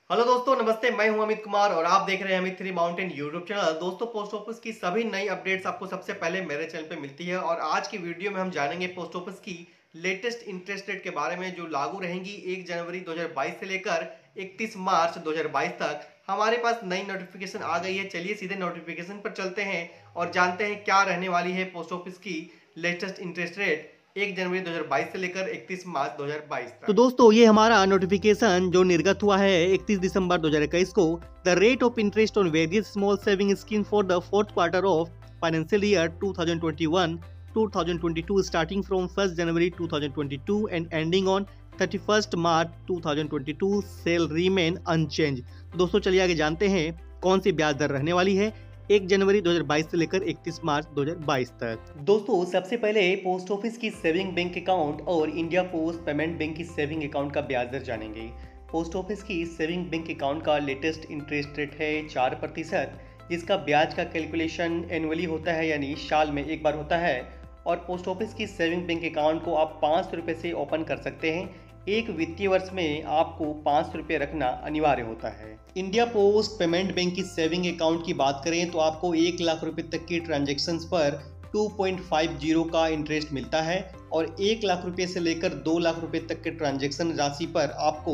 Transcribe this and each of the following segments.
Hello दोस्तों, नमस्ते। मैं हूं अमित कुमार और आप देख रहे हैं Amit three mountain YouTube channel. दोस्तों, पोस्ट ऑफिस की सभी नई अपडेट्स आपको सबसे पहले मेरे चैनल पे मिलती है और आज की वीडियो में हम जानेंगे पोस्ट ऑफिस की लेटेस्ट इंटरेस्ट रेट के बारे में जो लागू रहेंगी 1 जनवरी 2022 से लेकर 31 मार्च 2022 तक। हमारे पास नई नोटिफिकेशन आ गई है। चलिए सीधे नोटिफिकेशन पर चलते हैं और जानते हैं क्या रहने वाली है पोस्ट ऑफिस की लेटेस्ट इंटरेस्ट रेट 1 जनवरी 2022 से लेकर 31 मार्च 2022 तक। तो दोस्तों, ये हमारा नोटिफिकेशन जो निर्गत हुआ है 31 दिसंबर 2021 को। The rate of interest on various small saving scheme for the fourth quarter of financial year 2021-2022 starting from 1 January 2022 and ending on 31 March 2022 shall remain unchanged. दोस्तों, चलिए आगे जानते हैं कौन सी ब्याज दर रहने वाली है 1 जनवरी 2022 से लेकर 31 मार्च 2022 तक। दोस्तों, सबसे पहले पोस्ट ऑफिस की सेविंग बैंक अकाउंट और इंडिया पोस्ट पेमेंट बैंक की सेविंग अकाउंट का ब्याज दर जानेंगे। पोस्ट ऑफिस की सेविंग बैंक अकाउंट का लेटेस्ट इंटरेस्ट रेट है 4%, जिसका ब्याज का कैलकुलेशन एनुअली होता है, यानी साल में एक बार होता है। और पोस्ट ऑफिस की सेविंग बैंक अकाउंट को आप 500 रुपये से ओपन कर सकते हैं। एक वित्तीय वर्ष में आपको 500 रुपये रखना अनिवार्य होता है। इंडिया पोस्ट पेमेंट बैंक की सेविंग अकाउंट की बात करें तो आपको 1 लाख रुपए तक की ट्रांजैक्शंस पर 2.50 का इंटरेस्ट मिलता है और 1 लाख रुपए से लेकर 2 लाख रुपए तक के ट्रांजैक्शन राशि पर आपको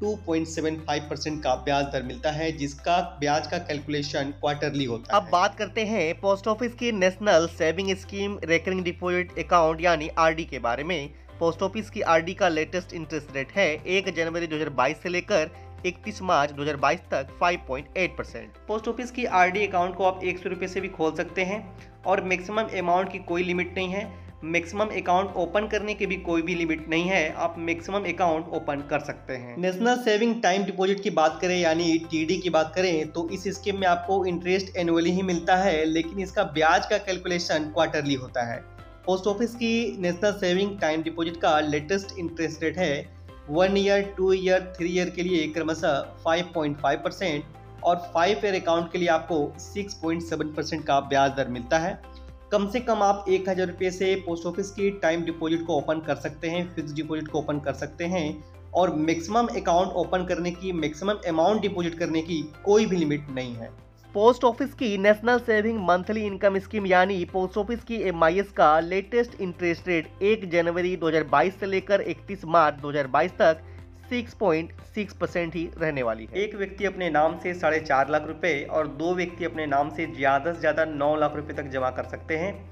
2.75% का ब्याज दर मिलता है, जिसका ब्याज का कैलकुलेशन क्वार्टरली होता है। अब बात करते हैं पोस्ट ऑफिस की national saving scheme recurring deposit account यानी आरडी के बारे में। पोस्ट ऑफिस की आरडी का लेटेस्ट इंटरेस्ट रेट है 1 जनवरी 2022 से लेकर 31 मार्च 2022 तक 5.8%। पोस्ट ऑफिस की आरडी अकाउंट को आप 100 रुपये से भी खोल सकते हैं और मैक्सिमम अमाउंट की कोई लिमिट नहीं है। मैक्सिमम अकाउंट ओपन करने की भी कोई भी लिमिट नहीं है, आप मैक्सिमम अकाउंट ओपन कर सकते हैं। नेशनल सेविंग टाइम डिपॉजिट की बात करें यानी टीडी की बात करें तो इस स्कीम में आपको इंटरेस्ट एनुअली ही मिलता है, लेकिन इसका ब्याज का कैलकुलेशन क्वार्टरली होता है। पोस्ट ऑफिस की नेशनल सेविंग टाइम डिपॉजिट का लेटेस्ट इंटरेस्ट रेट है 1 ईयर, 2 ईयर, 3 ईयर के लिए क्रमशः 5.5% और 5 ईयर अकाउंट के लिए आपको 6.7% का ब्याज दर मिलता है। कम से कम आप 1000 रुपये से पोस्ट ऑफिस की टाइम डिपॉजिट को ओपन कर सकते हैं, फिक्स डिपॉजिट को ओपन कर सकते हैं और मैक्सिमम अकाउंट ओपन करने की, मैक्सिमम अमाउंट डिपॉजिट करने की कोई भी लिमिट नहीं है। पोस्ट ऑफिस की national saving monthly income scheme यानी पोस्ट ऑफिस की एमआईएस का लेटेस्ट इंटरेस्ट रेट 1 जनवरी 2022 से लेकर 31 मार्च 2022 तक 6.6% ही रहने वाली है। एक व्यक्ति अपने नाम से 4.5 लाख रुपए और 2 व्यक्ति अपने नाम से ज़्यादा से ज़्यादा 9 लाख रुपए तक जमा कर सकते हैं।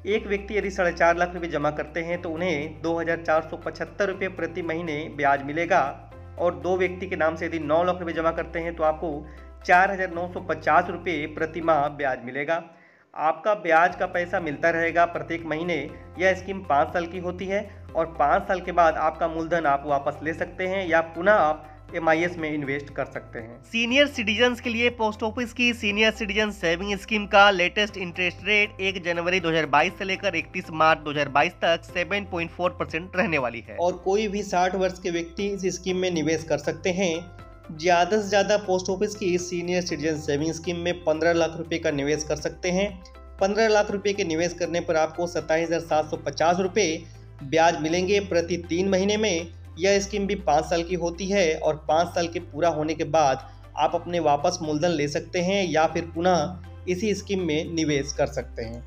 एक व्यक्ति यदि 4.5 लाख रुपए जमा करते हैं तो उन्हें 2,475 रुपये प्रति महीने ब्याज मिलेगा और 2 व्यक्ति के नाम से यदि 9 लाख रुपए जमा करते हैं तो आपको 4,950 रुपये प्रति माह ब्याज मिलेगा। आपका ब्याज का पैसा मिलता रहेगा प्रत्येक महीने। यह स्कीम 5 साल की होती है और 5 साल के बाद आपका मूलधन आप वापस ले सकते हैं या पुनः आप एमआईएस में इन्वेस्ट कर सकते हैं। सीनियर सिटीजन्स के लिए पोस्ट ऑफिस की सीनियर सिटीजन सेविंग स्कीम का लेटेस्ट इंटरेस्ट रेट 1 जनवरी 2022 से लेकर 31 मार्च 2022 तक 7.4% रहने वाली है और कोई भी 60 वर्ष के व्यक्ति इस स्कीम में निवेश कर सकते हैं। ज़्यादा से ज़्यादा पोस्ट ऑफिस की सीनियर सिटीजन सेविंग स्कीम में 15 लाख रुपए का निवेश कर सकते हैं। 15 लाख रुपए के निवेश करने पर आपको 27,750 रुपये ब्याज मिलेंगे प्रति 3 महीने में। यह स्कीम भी 5 साल की होती है और 5 साल के पूरा होने के बाद आप अपने वापस मूलधन ले सकते हैं या फिर पुनः इसी स्कीम में निवेश कर सकते हैं।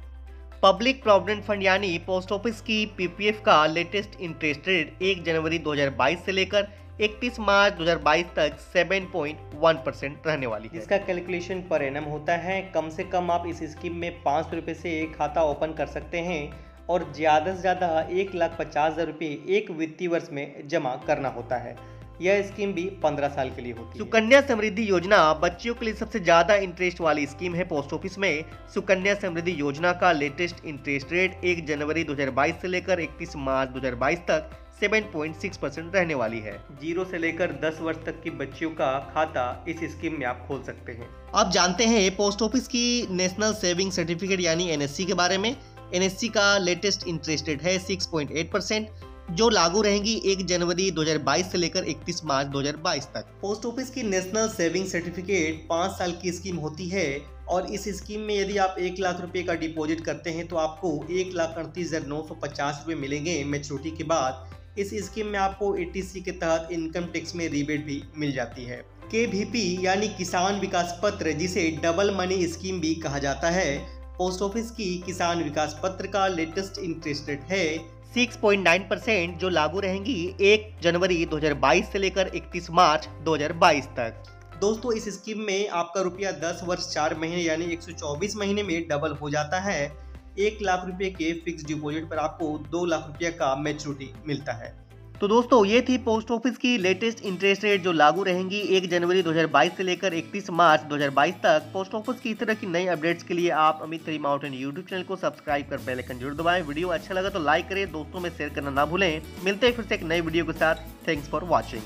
पब्लिक प्रोविडेंट फंड यानी पोस्ट ऑफिस की पीपीएफ का लेटेस्ट इंटरेस्ट रेट 1 जनवरी 2022 से लेकर 31 मार्च 2022 तक 7.1% रहने वाली है। इसका कैलकुलेशन पर एनम होता है। कम से कम आप इस स्कीम में 500 रुपये से खाता ओपन कर सकते हैं और ज़्यादा से ज़्यादा 1,50,000 रुपये एक वित्तीय वर्ष में जमा करना होता है। यह स्कीम भी 15 साल के लिए होती है। सुकन्या समृद्धि योजना बच्चियों के लिए सबसे ज्यादा इंटरेस्ट वाली स्कीम है। पोस्ट ऑफिस में सुकन्या समृद्धि योजना का लेटेस्ट इंटरेस्ट रेट 1 जनवरी 2022 से लेकर 31 मार्च 2022 तक 7.6% रहने वाली है। 0 से लेकर 10 वर्ष तक की बच्चियों का खाता इस स्कीम में आप खोल सकते हैं। आप जानते हैं पोस्ट ऑफिस की नेशनल सेविंग सर्टिफिकेट यानी एनएससी के बारे में। एनएससी का लेटेस्ट इंटरेस्ट रेट है 6.8%, जो लागू रहेंगी 1 जनवरी 2022 से लेकर 31 मार्च 2022 तक। पोस्ट ऑफिस की नेशनल सेविंग सर्टिफिकेट 5 साल की स्कीम होती है और इस स्कीम में यदि आप 1 लाख रुपए का डिपॉजिट करते हैं तो आपको 1,38,950 रुपये मिलेंगे मैच्योरिटी के बाद। इस स्कीम में आपको एटीसी के तहत इनकम टैक्स में रिबेट भी मिल जाती है। KVP यानी किसान विकास पत्र, जिसे डबल मनी स्कीम भी कहा जाता है, पोस्ट ऑफिस की किसान विकास पत्र का लेटेस्ट इंटरेस्ट रेट है 6.9%, जो लागू रहेंगी 1 जनवरी 2022 से लेकर 31 मार्च 2022 तक। दोस्तों, इस स्कीम में आपका रुपया 10 वर्ष 4 महीने यानी 124 महीने में डबल हो जाता है। 1 लाख रुपए के फिक्स डिपॉजिट पर आपको 2 लाख रुपए का मैच्योरिटी मिलता है। तो दोस्तों, ये थी पोस्ट ऑफिस की लेटेस्ट इंटरेस्ट रेट जो लागू रहेंगी 1 जनवरी 2022 से लेकर 31 मार्च 2022 तक। पोस्ट ऑफिस की इस तरह की नई अपडेट्स के लिए आप अमित तरी माउंटेन यूट्यूब चैनल को सब्सक्राइब कर बेल आइकन जरूर दबाएं। वीडियो अच्छा लगा तो लाइक करें, दोस्तों में शेयर करना ना भूलें। मिलते हैं फिर से एक नई वीडियो के साथ। Thanks for watching.